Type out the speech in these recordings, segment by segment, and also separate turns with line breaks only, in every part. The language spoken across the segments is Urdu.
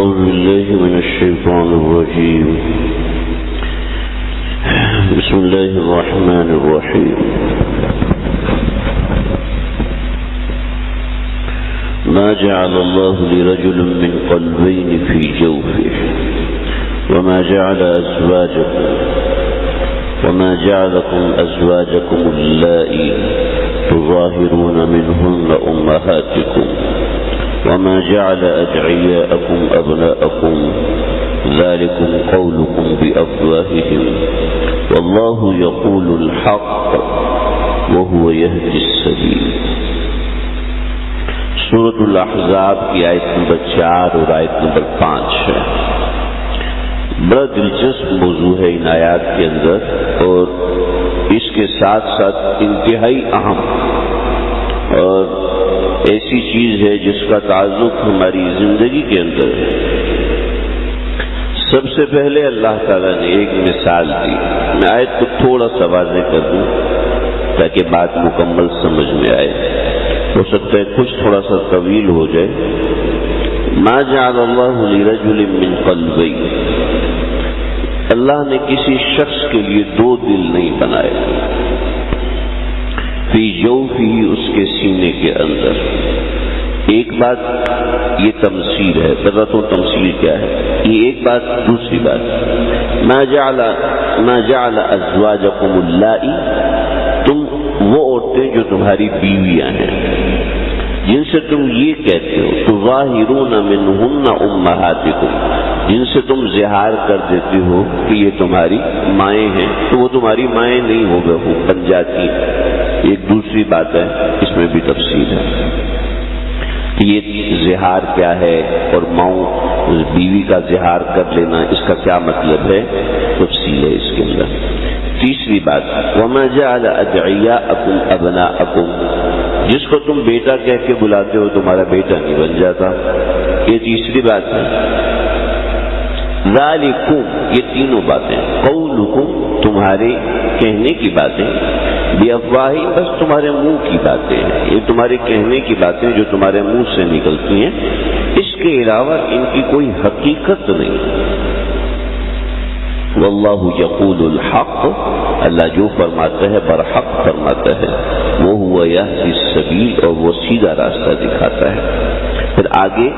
أعوذ بالله من الشيطان الرجيم. بسم الله الرحمن الرحيم. ما جعل الله لرجل من قلبين في جوفه وما جعل أزواجكم اللائي تظاهرون منهن أمهاتكم وما جعل أدعياءكم أبناءكم ذلكم قولكم بأفواههم والله يقول الحق وهو يهدي السبيل. سورۃ الاحزاب کی آیت نمبر 4 اور آیت نمبر 5 ہے. بڑا دلچسپ موضوع ہے ان آیات کے اندر، اور اس کے ساتھ ساتھ انتہائی اہم اور ایسی چیز ہے جس کا تعلق ہماری زندگی کے اندر ہے. سب سے پہلے اللہ تعالیٰ نے ایک مثال دی. میں آیت کو تھوڑا سا واضح کر دوں تاکہ بات مکمل سمجھ میں آئے. ہو سکتا ہے کچھ تھوڑا سا طویل ہو جائے. ما جعل اللہ لرجل من قلبین، اللہ نے کسی شخص کے لیے 2 دل نہیں بنائے. فی جوفہ، اس کے سینے کے اندر. ایک بات یہ تمثیل ہے، بتاتا ہوں تمثیل کیا ہے. یہ ایک بات. دوسری بات، ما جعل ازواجکم اللائی، تم وہ عورتیں جو تمہاری بیویاں ہیں جن سے تم یہ کہتے ہو تظاہرون منہن امہاتکم، جن سے تم زہار کر دیتے ہو کہ یہ تمہاری مائیں ہیں، تو وہ تمہاری مائیں نہیں ہو گئے بن جاتی. ایک دوسری بات ہے، اس میں بھی تفصیل ہے کہ یہ زہار کیا ہے اور ماؤں بیوی کا زہار کر لینا اس کا کیا مطلب ہے، تفصیل ہے اس کے اندر. تیسری بات، وما جعل ادعیاءکم ابناءکم، جس کو تم بیٹا کہہ کے بلاتے ہو تمہارا بیٹا نہیں بن جاتا. یہ تیسری بات ہے. ذالکم، یہ تینوں باتیں. قولکم، تمہارے کہنے کی باتیں. بافواہی، بس تمہارے منہ کی باتیں ہیں. یہ تمہارے کہنے کی باتیں جو تمہارے منہ سے نکلتی ہیں، اس کے علاوہ ان کی کوئی حقیقت نہیں. واللہ یقول الحق، اللہ جو فرماتا ہے برحق فرماتا ہے. وہو یہدی السبیل، اور وہ سیدھا راستہ دکھاتا ہے. پھر آگے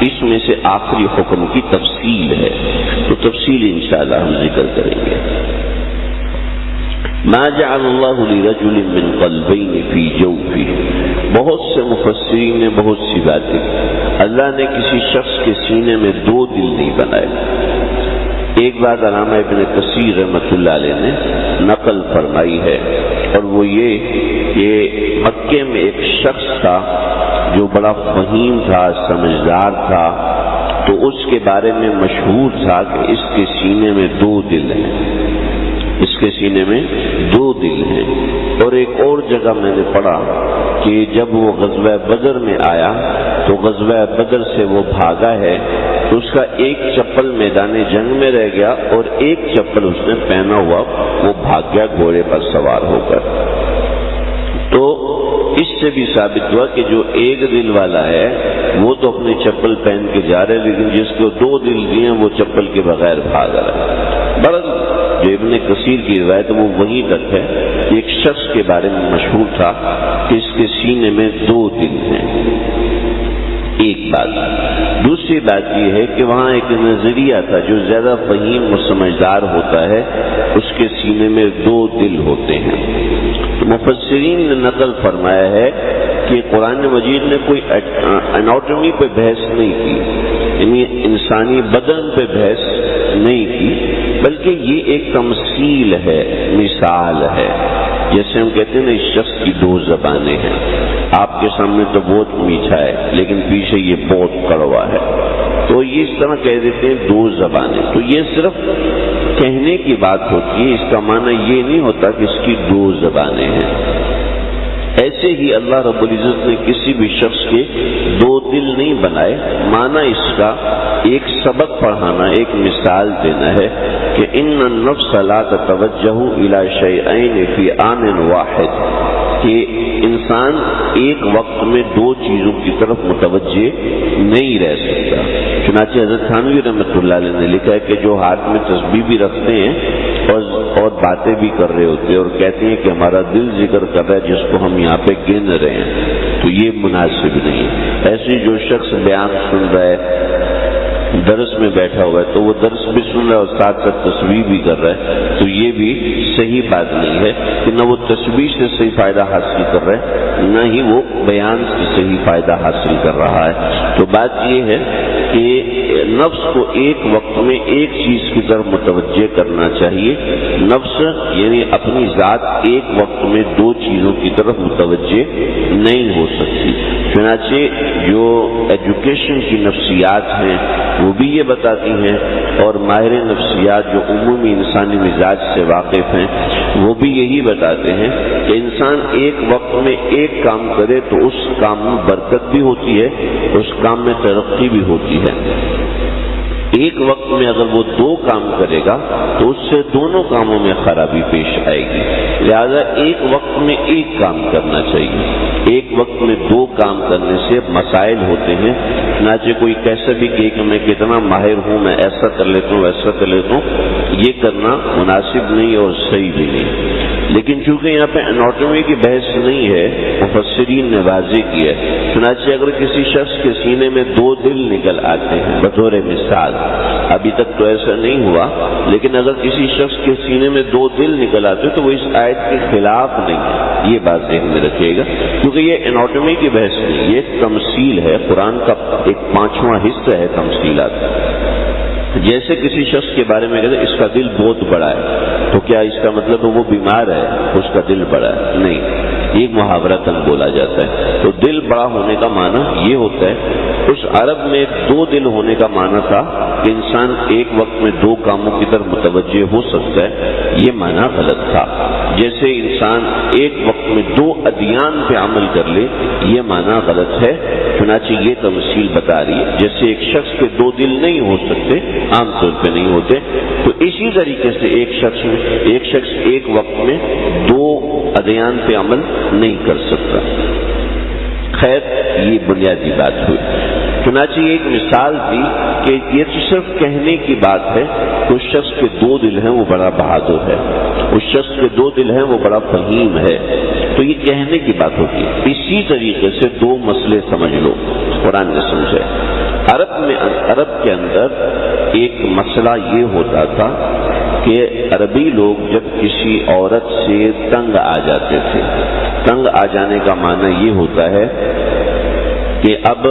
اس میں سے آخری حکم کی تفصیل ہے، تو تفصیل انشاءاللہ ہم ذکر کریں گے. ما جعل اللہ لرجل من قلبین فی جوفہ، بہت سے مفسرین نے بہت سی باتیں. اللہ نے کسی شخص کے سینے میں 2 دل نہیں بنائے. ایک بات علامہ ابن کثیر رحمۃ اللہ علیہ نے نقل فرمائی ہے، اور وہ یہ کہ مکے میں ایک شخص تھا جو بڑا فہیم تھا، سمجھدار تھا، تو اس کے بارے میں مشہور تھا کہ اس کے سینے میں 2 دل ہیں. اس کے سینے میں 2 دل ہیں. اور ایک اور جگہ میں نے پڑھا کہ جب وہ غزوہ بدر میں آیا تو غزوہ بدر سے وہ بھاگا ہے، تو اس کا ایک چپل میدان جنگ میں رہ گیا اور ایک چپل اس نے پہنا ہوا وہ بھاگ گیا گھوڑے پر سوار ہو کر. تو اس سے بھی ثابت ہوا کہ جو ایک دل والا ہے وہ تو اپنی چپل پہن کے جا رہے، لیکن جس کو 2 دل دیے وہ چپل کے بغیر بھاگ رہا ہے. بڑا جو ابن کثیر کی روایت وہ وہیں تک ہے. ایک شخص کے بارے میں مشہور تھا کہ اس کے سینے میں 2 دل ہیں. ایک بات. دوسری بات یہ ہے کہ وہاں ایک نظریہ تھا، جو زیادہ فہیم و سمجھدار ہوتا ہے اس کے سینے میں 2 دل ہوتے ہیں. تو مفسرین نے نقل فرمایا ہے کہ قرآن مجید نے کوئی اناٹومی پہ بحث نہیں کی، یعنی انسانی بدن پہ بحث نہیں کی، بلکہ یہ ایک تمثیل ہے، مثال ہے. جیسے ہم کہتے ہیں نا اس شخص کی 2 زبانیں ہیں. آپ کے سامنے تو بہت میٹھا ہے لیکن پیچھے یہ بہت کڑوا ہے، تو یہ اس طرح کہہ دیتے ہیں 2 زبانیں. تو یہ صرف کہنے کی بات ہوتی ہے، اس کا معنی یہ نہیں ہوتا کہ اس کی 2 زبانیں ہیں. ایسے ہی اللہ رب العزت نے کسی بھی شخص کے 2 دل نہیں بنائے. معنی اس کا ایک سبق پڑھانا، ایک مثال دینا ہے کہ ان النفس لا تتوجہ الی شیئین فی آن واحد، کہ انسان ایک وقت میں 2 چیزوں کی طرف متوجہ نہیں رہ سکتا. چنانچہ حضرت تھانوی رحمۃ اللہ علیہ نے لکھا ہے کہ جو ہاتھ میں تسبیح بھی رکھتے ہیں اور باتیں بھی کر رہے ہوتے ہیں اور کہتے ہیں کہ ہمارا دل ذکر کر رہا ہے جس کو ہم یہاں پہ گن رہے ہیں، تو یہ مناسب نہیں ہے۔ ایسے جو شخص بیان سن رہا ہے، درس میں بیٹھا ہوا ہے، تو وہ درس بھی سن رہا ہے اور ساتھ ساتھ تسبیح بھی کر رہا ہے، تو یہ بھی صحیح بات نہیں ہے کہ نہ وہ تسبیح سے صحیح فائدہ حاصل کر رہا ہے نہ ہی وہ بیان سے صحیح فائدہ حاصل کر رہا ہے۔ تو بات یہ ہے کہ نفس کو ایک وقت میں ایک چیز کی طرف متوجہ کرنا چاہیے۔ نفس یعنی اپنی ذات ایک وقت میں دو چیزوں کی طرف متوجہ نہیں ہو سکتی۔ چنانچہ جو ایجوکیشن کی نفسیات ہیں وہ بھی یہ بتاتی ہیں، اور ماہر نفسیات جو عمومی انسانی مزاج سے واقف ہیں وہ بھی یہی بتاتے ہیں کہ انسان ایک وقت میں ایک کام کرے تو اس کام میں برکت بھی ہوتی ہے، اس کام میں ترقی بھی ہوتی ہے۔ ایک وقت میں اگر وہ دو کام کرے گا تو اس سے دونوں کاموں میں خرابی پیش آئے گی، لہذا ایک وقت میں ایک کام کرنا چاہیے۔ ایک وقت میں دو کام کرنے سے مسائل ہوتے ہیں، چنانچہ کوئی کیسا بھی کہ میں کتنا ماہر ہوں، میں ایسا کر لیتا ہوں ویسا کر لیتا ہوں، یہ کرنا مناسب نہیں اور صحیح بھی نہیں۔ لیکن چونکہ یہاں پہ اناٹومی کی بحث نہیں ہے، مفسرین نے واضح کی ہے، چنانچہ اگر کسی شخص کے سینے میں دو دل نکل آتے ہیں بطور مثال، ابھی تک تو ایسا نہیں ہوا، لیکن اگر کسی شخص کے سینے میں دو دل نکل آتے تو وہ اس آیت کے خلاف نہیں ہے، یہ بات ذہن میں رکھیے گا، کیونکہ یہ اناٹومی کی بحث نہیں، یہ ایک تمثیل ہے، قرآن کا ایک 5واں حصہ ہے تمثیلات۔ جیسے کسی شخص کے بارے میں کہتے ہیں اس کا دل بہت بڑا ہے، تو کیا اس کا مطلب وہ بیمار ہے، اس کا دل بڑا ہے؟ نہیں، ایک محاورتاً بولا جاتا ہے۔ تو دل بڑا ہونے کا معنی یہ ہوتا ہے، اس عرب میں دو دل ہونے کا معنی تھا کہ انسان ایک وقت میں دو کاموں کی طرف متوجہ ہو سکتا ہے، یہ معنی غلط تھا۔ جیسے انسان ایک وقت میں دو ادیان پہ عمل کر لے، یہ معنی غلط ہے، چنانچہ یہ تمثیل بتا رہی ہے۔ جیسے ایک شخص کے دو دل نہیں ہو سکتے، عام طور پہ نہیں ہوتے، تو اسی طریقے سے ایک شخص ایک وقت میں دو ادیان پہ عمل نہیں کر سکتا۔ خیر، یہ بنیادی بات ہوئی۔ چنانچہ ایک مثال تھی کہ یہ تو صرف کہنے کی بات ہے کہ اس شخص کے دو دل ہیں وہ بڑا بہادر ہے، اس شخص کے دو دل ہیں وہ بڑا فہیم ہے، تو یہ کہنے کی بات ہوتی ہے۔ اسی طریقے سے دو مسئلے سمجھ لو، قرآن نے سمجھے۔ عرب کے اندر ایک مسئلہ یہ ہوتا تھا کہ عربی لوگ جب کسی عورت سے تنگ آ جاتے تھے، تنگ آ جانے کا معنی یہ ہوتا ہے کہ اب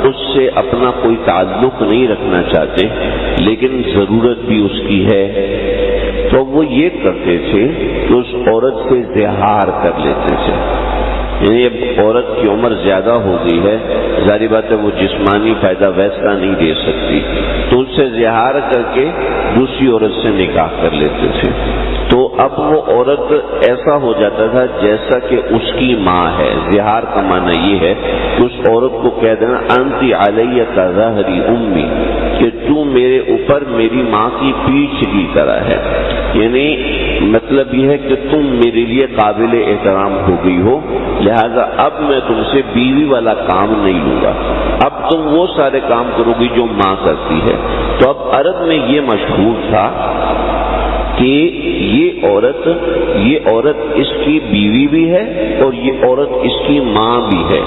اس سے اپنا کوئی تعلق نہیں رکھنا چاہتے لیکن ضرورت بھی اس کی ہے، تو وہ یہ کرتے تھے کہ اس عورت سے زہار کر لیتے تھے۔ یعنی اب عورت کی عمر زیادہ ہو گئی ہے، ظاہر بات ہے وہ جسمانی فائدہ ویسا نہیں دے سکتی، تو اس سے زہار کر کے دوسری عورت سے نکاح کر لیتے تھے۔ تو اب وہ عورت ایسا ہو جاتا تھا جیسا کہ اس کی ماں ہے۔ زہار کا معنی یہ ہے کہ اس عورت کو کہہ دینا انتی علیہ کا ظہری امی، کہ تو میرے اوپر میری ماں کی پیٹھ کی طرح ہے، یعنی مطلب یہ ہے کہ تم میرے لیے قابل احترام ہو گئی ہو، لہذا اب میں تم سے بیوی والا کام نہیں لوں گا، اب تم وہ سارے کام کرو گی جو ماں کرتی ہے۔ تو اب عرب میں یہ مشہور تھا کہ یہ عورت اس کی بیوی بھی ہے اور یہ عورت اس کی ماں بھی ہے،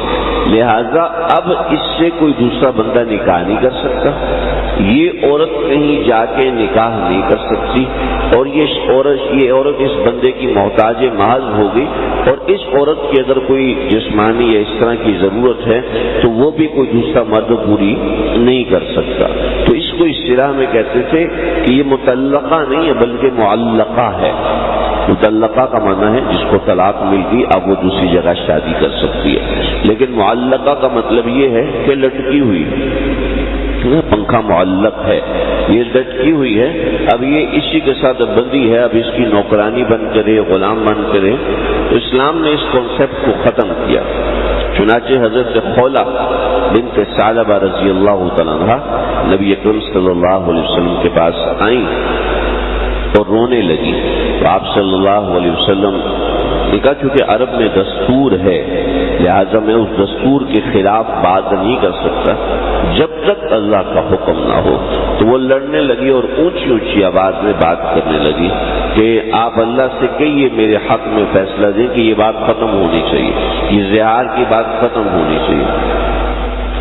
لہذا اب اس سے کوئی دوسرا بندہ نکاح نہیں کر سکتا، یہ عورت کہیں جا کے نکاح نہیں کر سکتی، اور یہ عورت اس بندے کی محتاج محض ہو گئی، اور اس عورت کی اگر کوئی جسمانی یا اس طرح کی ضرورت ہے تو وہ بھی کوئی دوسرا مرد پوری نہیں کر سکتا۔ تو اس کو اصطلاح میں کہتے تھے کہ یہ متعلقہ نہیں ہے بلکہ معلقہ ہے۔ متعلقہ کا معنی ہے جس کو طلاق مل گئی اب وہ دوسری جگہ شادی کر سکتی ہے، لیکن معلقہ کا مطلب یہ ہے کہ لٹکی ہوئی، پنکھا معلق ہے، یہ لٹکی ہوئی ہے، اب یہ اسی کے ساتھ بندی ہے، اب اس کی نوکرانی بن کرے، غلام بن کرے۔ تو اسلام نے اس کانسیپٹ کو ختم کیا۔ چنانچہ حضرت خولہ بنت ثعلبہ رضی اللہ تعالیٰ عنہا نبی اکرم صلی اللہ علیہ وسلم کے پاس آئیں اور رونے لگی، تو آپ صلی اللہ علیہ وسلم نے کہا چونکہ عرب میں دستور ہے لہذا میں اس دستور کے خلاف بات نہیں کر سکتا جب تک اللہ کا حکم نہ ہو۔ تو وہ لڑنے لگی اور اونچی اونچی آواز میں بات کرنے لگی کہ آپ اللہ سے کہیے میرے حق میں فیصلہ دیں کہ یہ بات ختم ہونی چاہیے، یہ زہار کی بات ختم ہونی چاہیے۔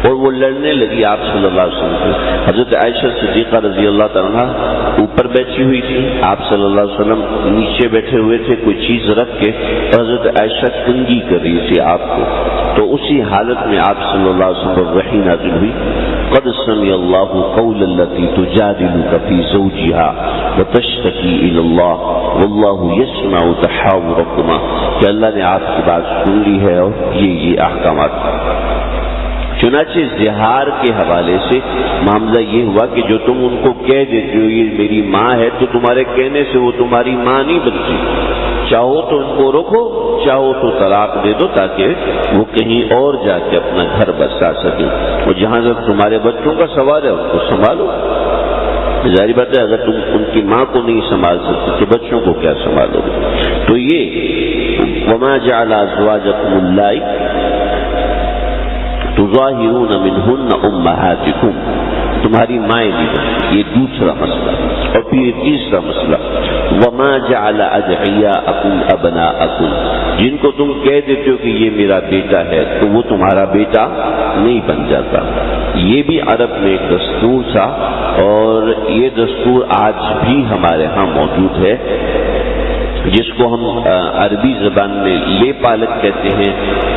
اور وہ لڑنے لگی آپ صلی اللہ علیہ وسلم سے۔ حضرت عائشہ صدیقہ رضی اللہ تعالیٰ اوپر بیٹھی ہوئی تھی، آپ صلی اللہ علیہ وسلم نیچے بیٹھے ہوئے تھے کوئی چیز رکھ کے، اور حضرت عائشہ کنگھی کر رہی تھی آپ کو۔ تو اسی حالت میں آپ صلی اللہ علیہ وسلم پر وحی نازل ہوئی، قد سمع اللہ قول التی تجادلک فی زوجہا وتشتکی الی اللہ واللہ یسمع تحاورکما، کہ اللہ نے آپ کی بات سن لی ہے اور یہ احکامات۔ چنانچہ زہار کے حوالے سے معاملہ یہ ہوا کہ جو تم ان کو کہہ دیتے ہو یہ میری ماں ہے، تو تمہارے کہنے سے وہ تمہاری ماں نہیں بنتی، چاہو تو ان کو رکھو، چاہو تو طلاق دے دو تاکہ وہ کہیں اور جا کے اپنا گھر بسا سکیں، اور جہاں تک تمہارے بچوں کا سوال ہے ان کو سنبھالو۔ ظاہر بات ہے اگر تم ان کی ماں کو نہیں سنبھال سکتے تو بچوں کو کیا سنبھالو گے؟ تو یہ وما جعل ازواجکم اللائی تظاہرون منہن امہاتکم، تمہاری مائیں نہیں بنتی، یہ دوسرا مسئلہ۔ اور پھر تیسرا مسئلہ وما جعل ادعیاءکم ابناءکم، جن کو تم کہہ دیتے ہو کہ یہ میرا بیٹا ہے تو وہ تمہارا بیٹا نہیں بن جاتا۔ یہ بھی عرب میں ایک دستور تھا، اور یہ دستور آج بھی ہمارے ہاں موجود ہے، جس کو ہم عربی زبان میں لے پالک کہتے ہیں،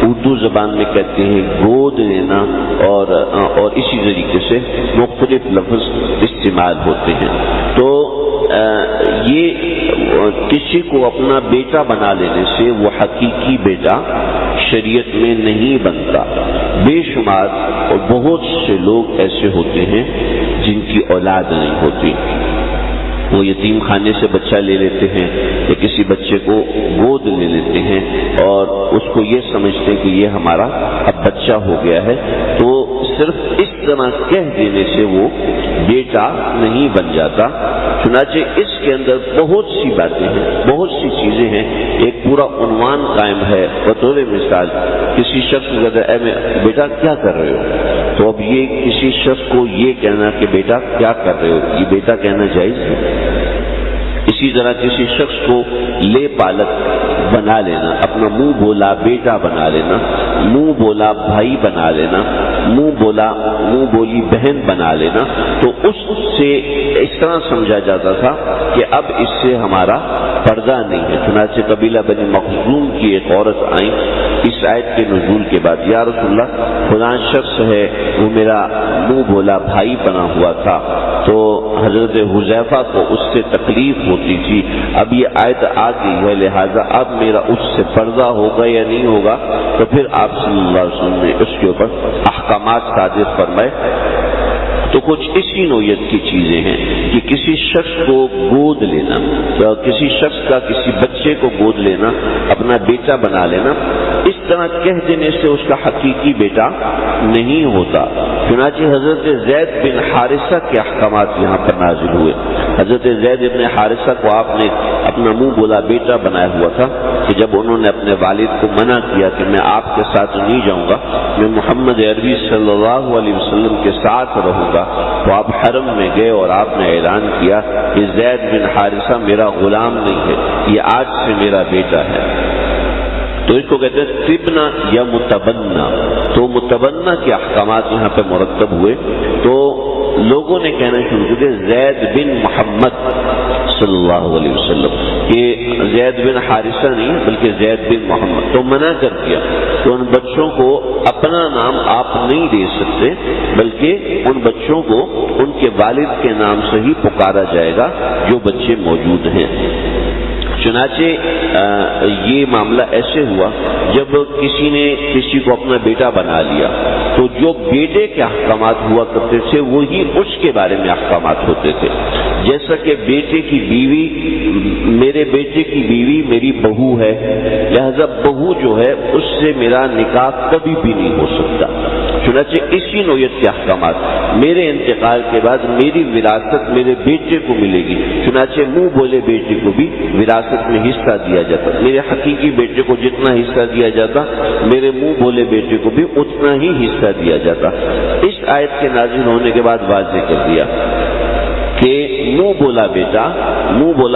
اردو زبان میں کہتے ہیں گود لینا، اور اسی طریقے سے مختلف لفظ استعمال ہوتے ہیں۔ تو یہ کسی کو اپنا بیٹا بنا لینے سے وہ حقیقی بیٹا شریعت میں نہیں بنتا۔ بے شمار اور بہت سے لوگ ایسے ہوتے ہیں جن کی اولاد نہیں ہوتی، وہ یتیم خانے سے بچہ لے لیتے ہیں یا کسی بچے کو گود لے لیتے ہیں اور اس کو یہ سمجھتے ہیں کہ یہ ہمارا اب بچہ ہو گیا ہے، تو صرف اس طرح کہہ دینے سے وہ بیٹا نہیں بن جاتا۔ چنانچہ اس کے اندر بہت سی باتیں ہیں، بہت سی چیزیں ہیں، ایک پورا عنوان قائم ہے۔ بطور مثال کسی شخص کو کہتا ہے اے بیٹا کیا کر رہے ہو، تو اب یہ کسی شخص کو یہ کہنا کہ بیٹا کیا کر رہے ہو، یہ بیٹا کہنا جائز ہے۔ اسی طرح کسی شخص کو لے پالک بنا لینا، اپنا منہ بولا بیٹا بنا لینا، منہ بولا بھائی بنا لینا، منہ بولی بہن بنا لینا، تو اس سے اس طرح سمجھا جاتا تھا کہ اب اس سے ہمارا پردہ نہیں ہے۔ چنانچہ قبیلہ بنی مخزوم کی ایک عورت آئی اس آیت کے نزول کے بعد، یا رسول اللہ فلاں شخص ہے وہ میرا منہ بولا بھائی بنا ہوا تھا، تو حضرت حذیفہ کو اس سے تکلیف ہوتی تھی، اب یہ آیت آ گئی ہے لہذا اب میرا اس سے پردہ ہوگا یا نہیں ہوگا، تو پھر آپ صلی اللہ علیہ وسلم نے اس کے اوپر احکامات صادر فرمائے۔ تو کچھ اسی نوعیت کی چیزیں ہیں کہ کسی شخص کو گود لینا، کسی شخص کا کسی بچے کو گود لینا، اپنا بیٹا بنا لینا، اس طرح کہہ دینے سے اس کا حقیقی بیٹا نہیں ہوتا۔ چنانچہ حضرت زید بن حارثہ کے احکامات یہاں پر نازل ہوئے۔ حضرت زید بن حارثہ کو آپ نے اپنا منہ بولا بیٹا بنایا ہوا تھا کہ جب انہوں نے اپنے والد کو منع کیا کہ میں آپ کے ساتھ نہیں جاؤں گا، میں محمد عربی صلی اللہ علیہ وسلم کے ساتھ رہوں گا، تو آپ حرم میں گئے اور آپ نے اعلان کیا کہ زید بن حارثہ میرا غلام نہیں ہے، یہ آج سے میرا بیٹا ہے۔ تو اس کو کہتے ہیں تبنا یا متبنہ۔ تو متبنہ کے احکامات یہاں پہ مرتب ہوئے، تو لوگوں نے کہنا شروع کر دیا زید بن محمد صلی اللہ علیہ وسلم، کہ زید بن حارثہ نہیں بلکہ زید بن محمد، تو منع کر دیا تو ان بچوں کو اپنا نام آپ نہیں دے سکتے، بلکہ ان بچوں کو ان کے والد کے نام سے ہی پکارا جائے گا جو بچے موجود ہیں۔ چنانچہ یہ معاملہ ایسے ہوا جب کسی نے کسی کو اپنا بیٹا بنا لیا تو جو بیٹے کے احکامات ہوا کرتے تھے وہی اس کے بارے میں احکامات ہوتے تھے، جیسا کہ بیٹے کی بیوی، میرے بیٹے کی بیوی میری بہو ہے، لہذا بہو جو ہے اس سے میرا نکاح کبھی بھی نہیں ہو سکتا۔ چنانچہ اسی نوعیت کے احکامات میرے انتقال کے بعد میری وراثت میرے بیٹے کو ملے گی، چنانچہ منہ بولے بیٹے کو بھی وراثت میں حصہ دیا جاتا، میرے حقیقی بیٹے کو جتنا حصہ دیا جاتا میرے منہ بولے بیٹے کو بھی اتنا ہی حصہ دیا جاتا۔ اس آیت کے نازل ہونے کے بعد واضح کر دیا کہ منہ بولا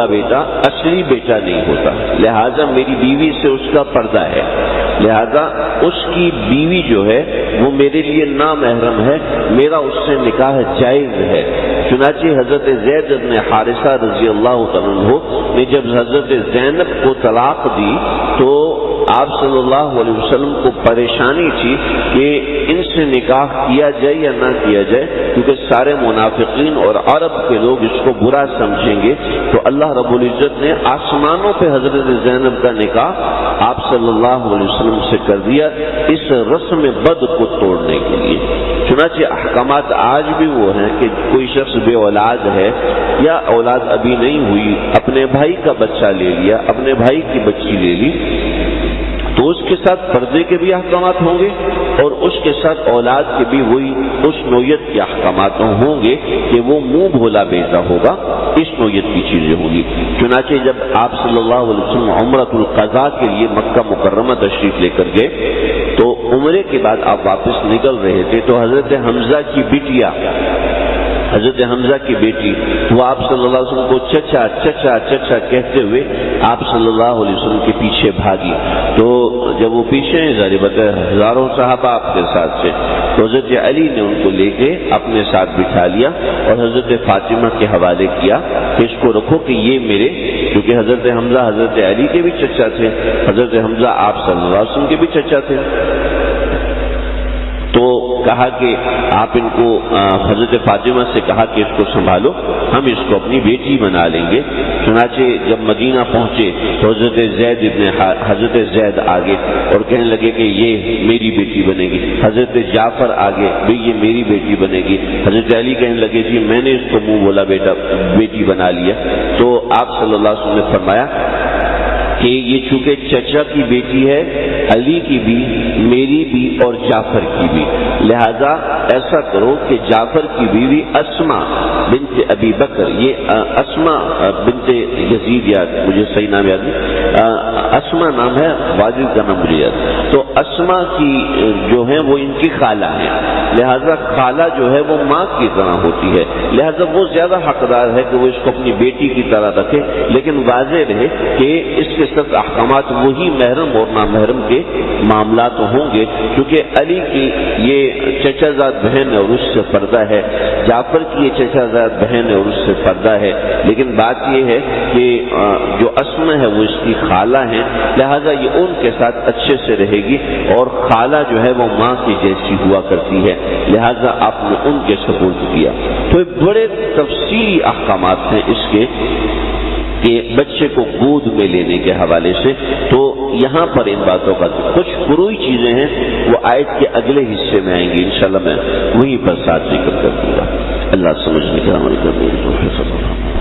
بیٹا اصلی بیٹا نہیں ہوتا، لہذا میری بیوی سے اس کا پردہ ہے، لہذا اس کی بیوی جو ہے وہ میرے لیے نامحرم ہے، میرا اس سے نکاح جائز ہے۔ چنانچہ حضرت زید بن حارثہ رضی اللہ تعالیٰ عنہ نے جب حضرت زینب کو طلاق دی تو آپ صلی اللہ علیہ وسلم کو پریشانی تھی کہ ان سے نکاح کیا جائے یا نہ کیا جائے، کیونکہ سارے منافقین اور عرب کے لوگ اس کو برا سمجھیں گے۔ تو اللہ رب العزت نے آسمانوں پہ حضرت زینب کا نکاح آپ صلی اللہ علیہ وسلم سے کر دیا اس رسم بد کو توڑنے کے لیے۔ چنانچہ احکامات آج بھی وہ ہیں کہ کوئی شخص بے اولاد ہے یا اولاد ابھی نہیں ہوئی، اپنے بھائی کا بچہ لے لیا، اپنے بھائی کی بچی لے لی، تو اس کے ساتھ پردے کے بھی احکامات ہوں گے اور اس کے ساتھ اولاد کے بھی وہی اس نوعیت کے احکامات ہوں گے کہ وہ منہ بھولا بیٹا ہوگا، اس نوعیت کی چیزیں ہوں گی۔ چنانچہ جب آپ صلی اللہ علیہ وسلم عمرۃ القضاء کے لیے مکہ مکرمہ تشریف لے کر گئے تو عمرے کے بعد آپ واپس نکل رہے تھے تو حضرت حمزہ کی بٹیا، حضرت حمزہ کی بیٹی، وہ آپ صلی اللہ علیہ وسلم کو چچا چچا چچا کہتے ہوئے آپ صلی اللہ علیہ وسلم کے پیچھے بھاگی۔ تو جب وہ پیچھے ظاہر بات ہے ہزاروں صحابہ آپ کے ساتھ سے، تو حضرت علی نے ان کو لے کے اپنے ساتھ بٹھا لیا اور حضرت فاطمہ کے حوالے کیا کہ اس کو رکھو کہ یہ میرے، کیونکہ حضرت حمزہ حضرت علی کے بھی چچا تھے، حضرت حمزہ آپ صلی اللہ علیہ وسلم کے بھی چچا تھے۔ تو کہا کہ آپ ان کو حضرت فاطمہ سے کہا کہ اس کو سنبھالو، ہم اس کو اپنی بیٹی بنا لیں گے۔ چنانچہ جب مدینہ پہنچے تو حضرت زید آگے اور کہنے لگے کہ یہ میری بیٹی بنے گی، حضرت جعفر آگے بھی یہ میری بیٹی بنے گی، حضرت علی کہنے لگے جی میں نے اس کو منہ بولا بیٹی بنا لیا۔ تو آپ صلی اللہ علیہ وسلم نے فرمایا کہ یہ چونکہ چچا کی بیٹی ہے، علی کی بھی، میری بھی اور جعفر کی بھی، لہذا ایسا کرو کہ جعفر کی بیوی اسما بنت ابی بکر، یہ اسما بنت یزید، یاد مجھے صحیح نام یاد نہیں، اسما نام ہے، والد کا نام مجھے یاد، تو اسما کی جو ہے وہ ان کی خالہ ہے، لہذا خالہ جو ہے وہ ماں کی طرح ہوتی ہے، لہذا وہ زیادہ حقدار ہے کہ وہ اس کو اپنی بیٹی کی طرح رکھے، لیکن واضح رہے کہ اس کے ساتھ احکامات وہی محرم اور نامحرم کے معاملات ہوں گے، کیونکہ علی کی یہ چچا زاد بہن ہے اور اس سے پردہ ہے، جعفر کی یہ چچا زاد بہن ہے اور اس سے پردہ ہے، لیکن بات یہ ہے کہ جو اسما ہے وہ اس کی خالہ ہے، لہذا یہ ان کے ساتھ اچھے سے رہے گی، اور خالہ جو ہے وہ ماں کی جیسی ہوا کرتی ہے، لہذا آپ نے ان کے سپورٹ کیا۔ تو بڑے تفصیلی احکامات ہیں اس کے کہ بچے کو گود میں لینے کے حوالے سے، تو یہاں پر ان باتوں کا کچھ فروعی چیزیں ہیں وہ آیت کے اگلے حصے میں آئیں گی، انشاءاللہ میں وہیں پر ساتھ ذکر کر دوں گا۔ اللہ سمجھنے کا عمل کرنے کی توفیق عطا فرمائے۔